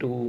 2